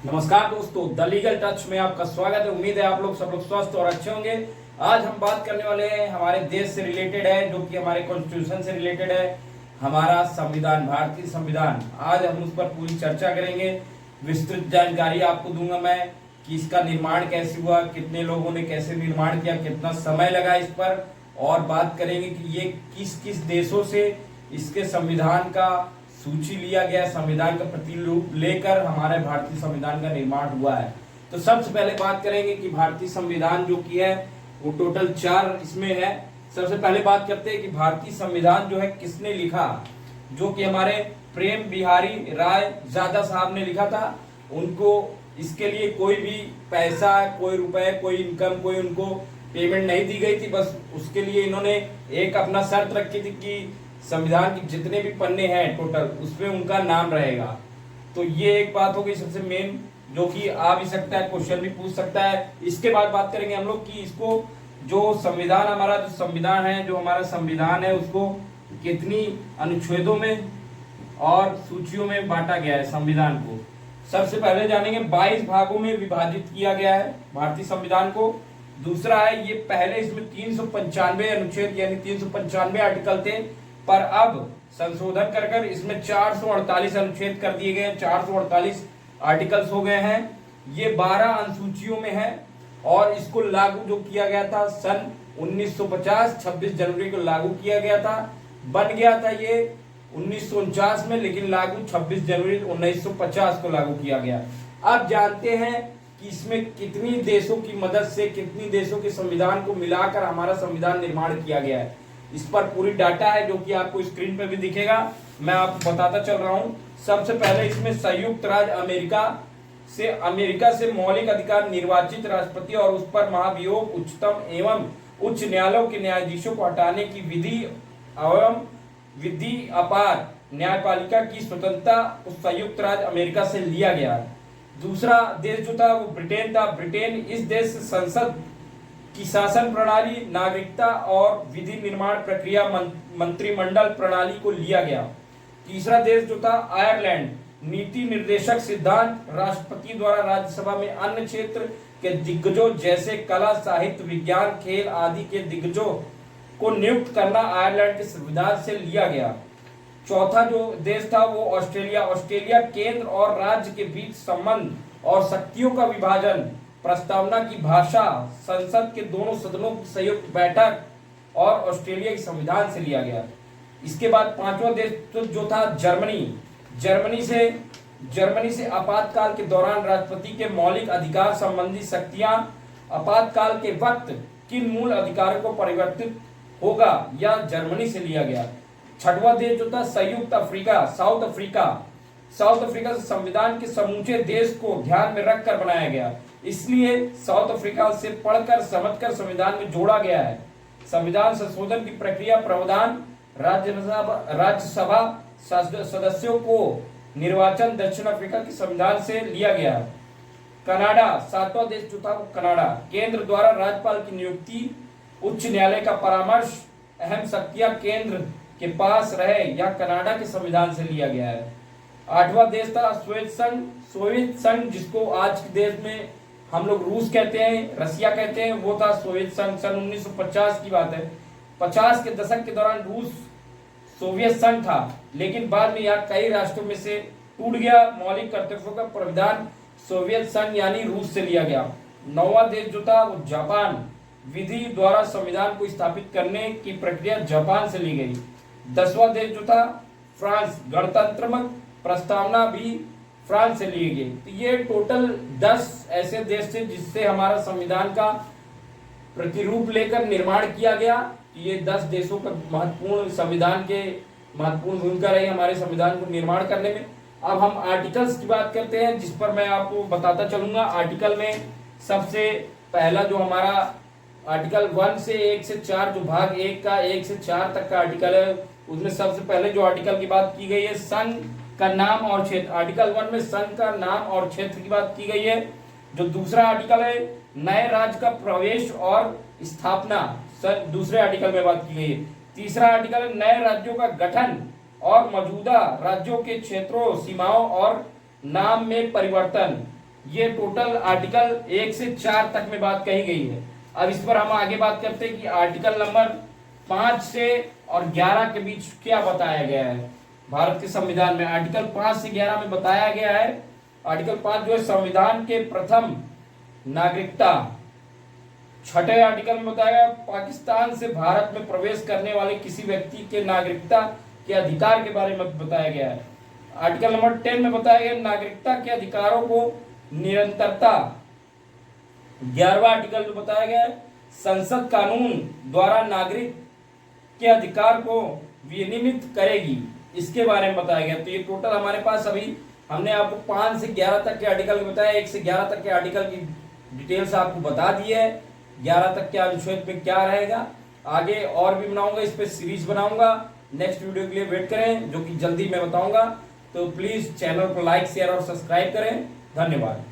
नमस्कार दोस्तों, the legal touch में आपका स्वागत है। उम्मीद है आप लोग सब लोग स्वस्थ और अच्छे होंगे। आज हम बात करने वाले हैं हमारे देश से रिलेटेड है, जो कि हमारे कॉन्स्टिट्यूशन से रिलेटेड है, हमारा संविधान, भारतीय संविधान। आज हम उस पर पूरी चर्चा करेंगे। विस्तृत जानकारी आपको दूंगा मैं कि इसका निर्माण कैसे हुआ, कितने लोगों ने कैसे निर्माण किया, कितना समय लगा इस पर, और बात करेंगे कि ये किस किस देशों से इसके संविधान का सूची लिया गया, संविधान का प्रतिरूप लेकर हमारे भारतीय संविधान का निर्माण हुआ है। तो सबसे पहले बात करेंगे कि भारतीय संविधान जो की है वो टोटल 4 इसमें है। सबसे पहले बात करते हैं कि भारतीय संविधान जो है किसने लिखा, जो कि हमारे प्रेम बिहारी राय ज़्यादा साहब ने लिखा था। उनको इसके लिए कोई भी पैसा, कोई रुपए, कोई इनकम, कोई उनको पेमेंट नहीं दी गई थी। बस उसके लिए इन्होंने एक अपना शर्त रखी थी कि संविधान के जितने भी पन्ने हैं टोटल, उसमें उनका नाम रहेगा। तो ये एक बात हो गई सबसे मेन, जो कि आ भी सकता है, क्वेश्चन भी पूछ सकता है। इसके बाद बात करेंगे हम लोग कि इसको जो संविधान, हमारा जो संविधान है, जो हमारा संविधान है, उसको कितनी अनुच्छेदों में और सूचियों में बांटा गया है संविधान को। सबसे पहले जानेंगे 22 भागों में विभाजित किया गया है भारतीय संविधान को। दूसरा है, ये पहले इसमें 395 अनुच्छेद यानी 395 आर्टिकल थे, पर अब संशोधन कर इसमें 448 अनुच्छेद कर दिए गए हैं, 448 आर्टिकल्स हो गए हैं। ये 12 अनुसूचियों में है और इसको लागू जो किया गया था सन 1950 26 जनवरी को लागू किया गया था। बन गया था ये 1949 में, लेकिन लागू 26 जनवरी 1950 को लागू किया गया। अब जानते हैं कि इसमें कितनी देशों की मदद से, कितनी देशों के संविधान को मिलाकर हमारा संविधान निर्माण किया गया है। इस पर पूरी डाटा है, जो कि आपको स्क्रीन पे भी दिखेगा, मैं आपको बताता चल रहा हूं। सबसे पहले इसमें संयुक्त राज्य अमेरिका से मौलिक अधिकार निर्वाचित राष्ट्रपति और उस पर महाभियोग उच्चतम एवं उच्च न्यायालयों के न्यायाधीशों को हटाने की विधि एवं विधि अपार न्यायपालिका की स्वतंत्रता उस संयुक्त राज्य अमेरिका से लिया गया। दूसरा देश जो था वो ब्रिटेन था। ब्रिटेन इस देश से संसद की शासन प्रणाली, नागरिकता और विधि निर्माण प्रक्रिया, मंत्रिमंडल प्रणाली को लिया गया। तीसरा देश जो था आयरलैंड, नीति निर्देशक सिद्धांत, राष्ट्रपति द्वारा राज्यसभा में अन्य क्षेत्र के दिग्गजों जैसे कला, साहित्य, विज्ञान, खेल आदि के दिग्गजों को नियुक्त करना आयरलैंड के संविधान से लिया गया। चौथा जो देश था वो ऑस्ट्रेलिया केंद्र और राज्य के बीच संबंध और शक्तियों का विभाजन, प्रस्तावना की भाषा, संसद के दोनों सदनों की संयुक्त बैठक और ऑस्ट्रेलिया के संविधान से लिया गया। इसके बाद पांचवा देश तो जो था जर्मनी से आपातकाल के दौरान राष्ट्रपति के मौलिक अधिकार संबंधी शक्तियां आपातकाल के वक्त किन मूल अधिकारों को परिवर्तित होगा, या जर्मनी से लिया गया। छठवां देश जो था संयुक्त अफ्रीका, साउथ अफ्रीका से संविधान के समूचे देश को ध्यान में रखकर बनाया गया, इसलिए साउथ अफ्रीका से पढ़कर समझकर संविधान में जोड़ा गया है। संविधान संशोधन की प्रक्रिया प्रावधान राज्यसभा सदस्यों को निर्वाचन दक्षिण अफ्रीका के संविधान से लिया गया। कनाडा, सातवां देश जो था वो कनाडा, केंद्र द्वारा राज्यपाल की नियुक्ति, उच्च न्यायालय का परामर्श, अहम शक्तियां केंद्र के पास रहे, या कनाडा के संविधान से लिया गया है। आठवां देश था सोवियत संघ, जिसको आज के देश में हम लोग रूस कहते हैं, रसिया कहते हैं, वो था सोवियत संघ। सन 1950 की बात है। 50 के दशक के दौरान रूस सोवियत संघ था, लेकिन बाद में यह कई राष्ट्रों में से टूट गया। मौलिक कर्तव्यों का प्रावधान सोवियत संघ यानी रूस से लिया गया। 9वां देश जो था वो जापान, विधि द्वारा संविधान को स्थापित करने की प्रक्रिया जापान से ली गई। 10वां देश जो था फ्रांस, गणतंत्रात्मक प्रस्तावना भी फ्रांस से ली गई। तो ये टोटल 10 ऐसे देश थे जिससे हमारा संविधान का प्रतिरूप लेकर निर्माण किया गया। ये 10 देशों का महत्वपूर्ण संविधान के महत्वपूर्ण भूमिका रही हमारे संविधान को निर्माण करने में। अब हम आर्टिकल्स की बात करते हैं, जिस पर मैं आपको बताता चलूंगा। आर्टिकल में सबसे पहला जो हमारा आर्टिकल 1 से 1 से 4, जो भाग 1 का 1 से 4 तक का आर्टिकल है, उसमें सबसे पहले जो आर्टिकल की बात की गई है संघ का नाम और क्षेत्र। आर्टिकल 1 में संघ का नाम और क्षेत्र की बात की गई है। जो दूसरा आर्टिकल है नए राज्य का प्रवेश और स्थापना, दूसरे आर्टिकल में बात की गई है। तीसरा आर्टिकल है नए राज्यों का गठन और मौजूदा राज्यों के क्षेत्रों, सीमाओं और नाम में परिवर्तन। ये टोटल आर्टिकल 1 से 4 तक में बात कही गई है। अब इस पर हम आगे बात करते हैं कि आर्टिकल नंबर 5 से और 11 के बीच क्या बताया गया है भारत के संविधान में। आर्टिकल 5 से 11 में बताया गया है, आर्टिकल 5 जो है संविधान के प्रथम नागरिकता, छठे आर्टिकल में बताया गया पाकिस्तान से भारत में प्रवेश करने वाले किसी व्यक्ति के नागरिकता के अधिकार के बारे में बताया गया है। आर्टिकल नंबर 10 में बताया गया नागरिकता के अधिकारों को निरंतरता। 11वां आर्टिकल में बताया गया है संसद कानून द्वारा नागरिक के अधिकार को विनियमित करेगी, इसके बारे में बताया गया। तो ये टोटल हमारे पास अभी हमने आपको 5 से 11 तक के आर्टिकल बताया, 1 से 11 तक के आर्टिकल की डिटेल्स आपको बता दी है, 11 तक के अनुच्छेद में क्या रहेगा। आगे और भी बनाऊंगा, इस पे सीरीज बनाऊंगा, नेक्स्ट वीडियो के लिए वेट करें जो कि जल्दी मैं बताऊंगा। तो प्लीज चैनल को लाइक शेयर और सब्सक्राइब करें। धन्यवाद।